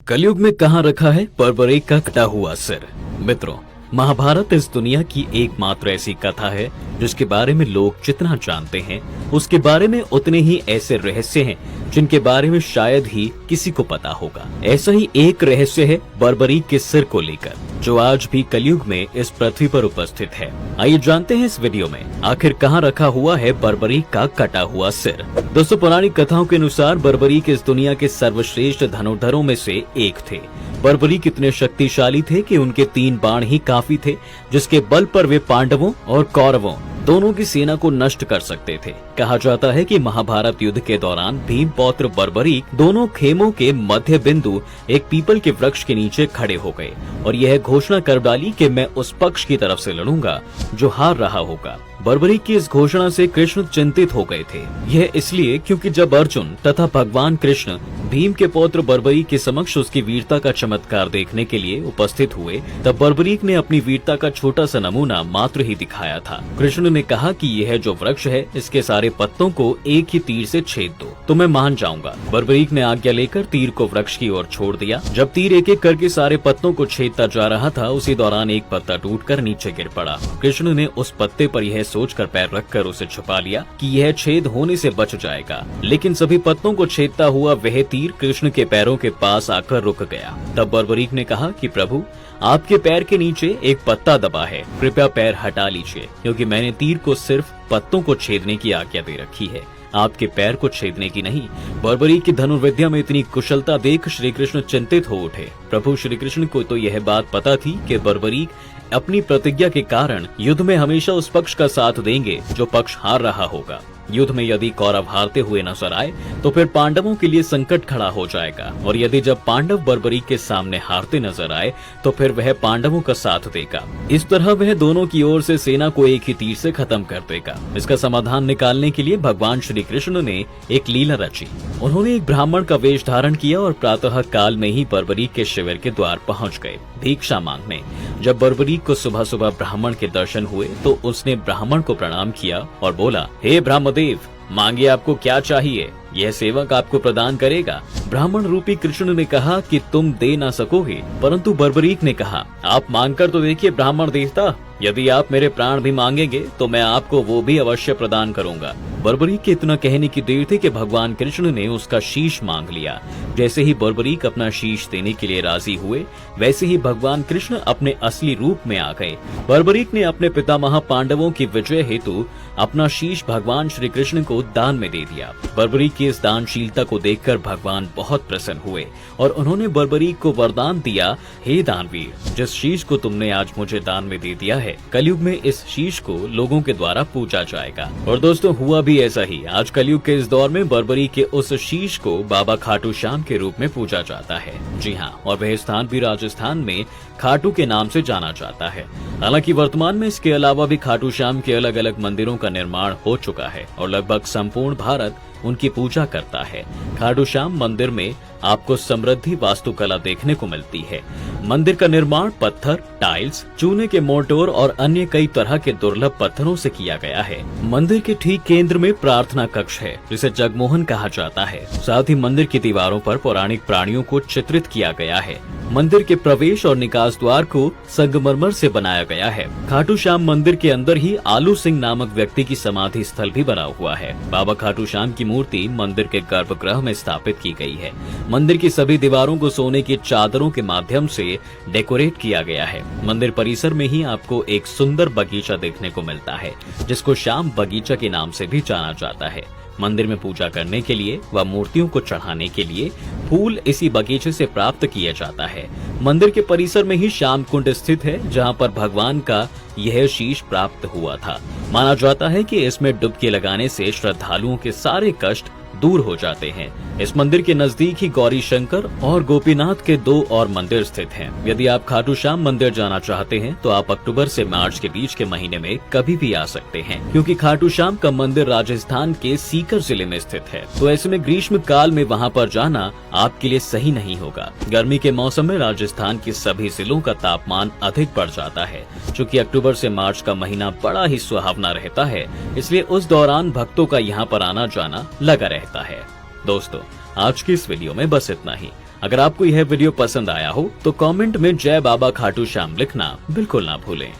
कलयुग में कहाँ रखा है बर्बरीक का कटा हुआ सिर। मित्रों, महाभारत इस दुनिया की एकमात्र ऐसी कथा है जिसके बारे में लोग जितना जानते हैं उसके बारे में उतने ही ऐसे रहस्य हैं जिनके बारे में शायद ही किसी को पता होगा। ऐसा ही एक रहस्य है बर्बरीक के सिर को लेकर, जो आज भी कलयुग में इस पृथ्वी पर उपस्थित है। आइए जानते हैं इस वीडियो में आखिर कहाँ रखा हुआ है बर्बरीक का कटा हुआ सिर। दोस्तों, पौराणिक कथाओं के अनुसार बर्बरीक इस दुनिया के सर्वश्रेष्ठ धनुर्धरों में से एक थे। बर्बरीक इतने शक्तिशाली थे कि उनके 3 बाण ही काफी थे, जिसके बल पर वे पांडवों और कौरवों दोनों की सेना को नष्ट कर सकते थे। कहा जाता है कि महाभारत युद्ध के दौरान भीम पौत्र बर्बरीक दोनों खेमों के मध्य बिंदु एक पीपल के वृक्ष के नीचे खड़े हो गए और यह घोषणा कर डाली कि मैं उस पक्ष की तरफ से लड़ूंगा जो हार रहा होगा। बर्बरीक की इस घोषणा से कृष्ण चिंतित हो गए थे। यह इसलिए क्योंकि जब अर्जुन तथा भगवान कृष्ण भीम के पौत्र बर्बरीक के समक्ष उसकी वीरता का चमत्कार देखने के लिए उपस्थित हुए, तब बर्बरीक ने अपनी वीरता का छोटा सा नमूना मात्र ही दिखाया था। कृष्ण ने कहा कि यह जो वृक्ष है इसके सारे पत्तों को एक ही तीर से छेद दो तो मैं मान जाऊंगा। बर्बरीक ने आज्ञा लेकर तीर को वृक्ष की ओर छोड़ दिया। जब तीर एक एक करके सारे पत्तों को छेदता जा रहा था, उसी दौरान एक पत्ता टूटकर नीचे गिर पड़ा। कृष्ण ने उस पत्ते पर यह सोचकर पैर रखकर उसे छुपा लिया कि यह छेद होने से बच जाएगा, लेकिन सभी पत्तों को छेदता हुआ वह तीर कृष्ण के पैरों के पास आकर रुक गया। तब बर्बरीक ने कहा कि प्रभु, आपके पैर के नीचे एक पत्ता दबा है, कृपया पैर हटा लीजिए, क्योंकि मैंने तीर को सिर्फ पत्तों को छेदने की आज्ञा दे रखी है, आपके पैर को छेदने की नहीं। बर्बरीक की धनुर्विद्या में इतनी कुशलता देख श्री कृष्ण चिंतित हो उठे। प्रभु श्री कृष्ण को तो यह बात पता थी कि बर्बरीक अपनी प्रतिज्ञा के कारण युद्ध में हमेशा उस पक्ष का साथ देंगे जो पक्ष हार रहा होगा। युद्ध में यदि कौरव हारते हुए नजर आए तो फिर पांडवों के लिए संकट खड़ा हो जाएगा, और यदि जब पांडव बर्बरीक के सामने हारते नजर आए तो फिर वह पांडवों का साथ देगा। इस तरह वह दोनों की ओर से सेना को एक ही तीर से खत्म कर देगा। इसका समाधान निकालने के लिए भगवान श्री कृष्ण ने एक लीला रची। उन्होंने एक ब्राह्मण का वेश धारण किया और प्रातः काल में ही बर्बरीक के शिविर के द्वार पहुँच गए भिक्षा मांगने। जब बर्बरीक को सुबह सुबह ब्राह्मण के दर्शन हुए तो उसने ब्राह्मण को प्रणाम किया और बोला, हे ब्रह्मदेव, मांगिए, आपको क्या चाहिए, यह सेवक आपको प्रदान करेगा। ब्राह्मण रूपी कृष्ण ने कहा कि तुम दे ना सकोगे, परंतु बर्बरीक ने कहा, आप मांगकर तो देखिए ब्राह्मण देवता, यदि आप मेरे प्राण भी मांगेंगे तो मैं आपको वो भी अवश्य प्रदान करूंगा। बर्बरीक के इतना कहने की देर थी कि भगवान कृष्ण ने उसका शीश मांग लिया। जैसे ही बर्बरीक अपना शीश देने के लिए राजी हुए, वैसे ही भगवान कृष्ण अपने असली रूप में आ गए। बर्बरीक ने अपने पितामह पांडवों की विजय हेतु अपना शीश भगवान श्री कृष्ण को दान में दे दिया। बर्बरीक की इस दानशीलता को देखकर भगवान बहुत प्रसन्न हुए और उन्होंने बर्बरीक को वरदान दिया, हे दानवीर, जिस शीश को तुमने आज मुझे दान में दे दिया है, कलयुग में इस शीश को लोगों के द्वारा पूजा जाएगा। और दोस्तों, हुआ भी ऐसा ही। आज कलयुग के इस दौर में बर्बरीक के उस शीश को बाबा खाटू श्याम के रूप में पूजा जाता है। जी हाँ, और वह स्थान भी राजस्थान में खाटू के नाम से जाना जाता है। हालांकि वर्तमान में इसके अलावा भी खाटू श्याम के अलग अलग मंदिरों का निर्माण हो चुका है और लगभग संपूर्ण भारत उनकी पूजा करता है। खाटू श्याम मंदिर में आपको समृद्धि वास्तुकला देखने को मिलती है। मंदिर का निर्माण पत्थर, टाइल्स, चूने के मोर्टार और अन्य कई तरह के दुर्लभ पत्थरों से किया गया है। मंदिर के ठीक केंद्र में प्रार्थना कक्ष है, जिसे जगमोहन कहा जाता है। साथ ही मंदिर की दीवारों पर पौराणिक प्राणियों को चित्रित किया गया है। मंदिर के प्रवेश और निकास द्वार को संगमरमर से बनाया गया है। खाटू श्याम मंदिर के अंदर ही आलू सिंह नामक व्यक्ति की समाधि स्थल भी बना हुआ है। बाबा खाटू श्याम की मूर्ति मंदिर के गर्भगृह में स्थापित की गई है। मंदिर की सभी दीवारों को सोने की चादरों के माध्यम से डेकोरेट किया गया है। मंदिर परिसर में ही आपको एक सुंदर बगीचा देखने को मिलता है, जिसको श्याम बगीचा के नाम से भी जाना जाता है। मंदिर में पूजा करने के लिए व मूर्तियों को चढ़ाने के लिए फूल इसी बगीचे से प्राप्त किया जाता है। मंदिर के परिसर में ही श्याम कुंड स्थित है, जहां पर भगवान का यह शीश प्राप्त हुआ था। माना जाता है कि इसमें डुबकी लगाने से श्रद्धालुओं के सारे कष्ट दूर हो जाते हैं। इस मंदिर के नजदीक ही गौरी शंकर और गोपीनाथ के 2 और मंदिर स्थित हैं। यदि आप खाटू श्याम मंदिर जाना चाहते हैं तो आप अक्टूबर से मार्च के बीच के महीने में कभी भी आ सकते हैं, क्योंकि खाटू श्याम का मंदिर राजस्थान के सीकर जिले में स्थित है। तो ऐसे में ग्रीष्म काल में वहां पर जाना आपके लिए सही नहीं होगा। गर्मी के मौसम में राजस्थान के सभी जिलों का तापमान अधिक बढ़ जाता है। चूँकि अक्टूबर से मार्च का महीना बड़ा ही सुहावना रहता है, इसलिए उस दौरान भक्तों का यहाँ पर आना जाना लगा रहता है। दोस्तों, आज की इस वीडियो में बस इतना ही। अगर आपको यह वीडियो पसंद आया हो तो कमेंट में जय बाबा खाटू श्याम लिखना बिल्कुल ना भूलें।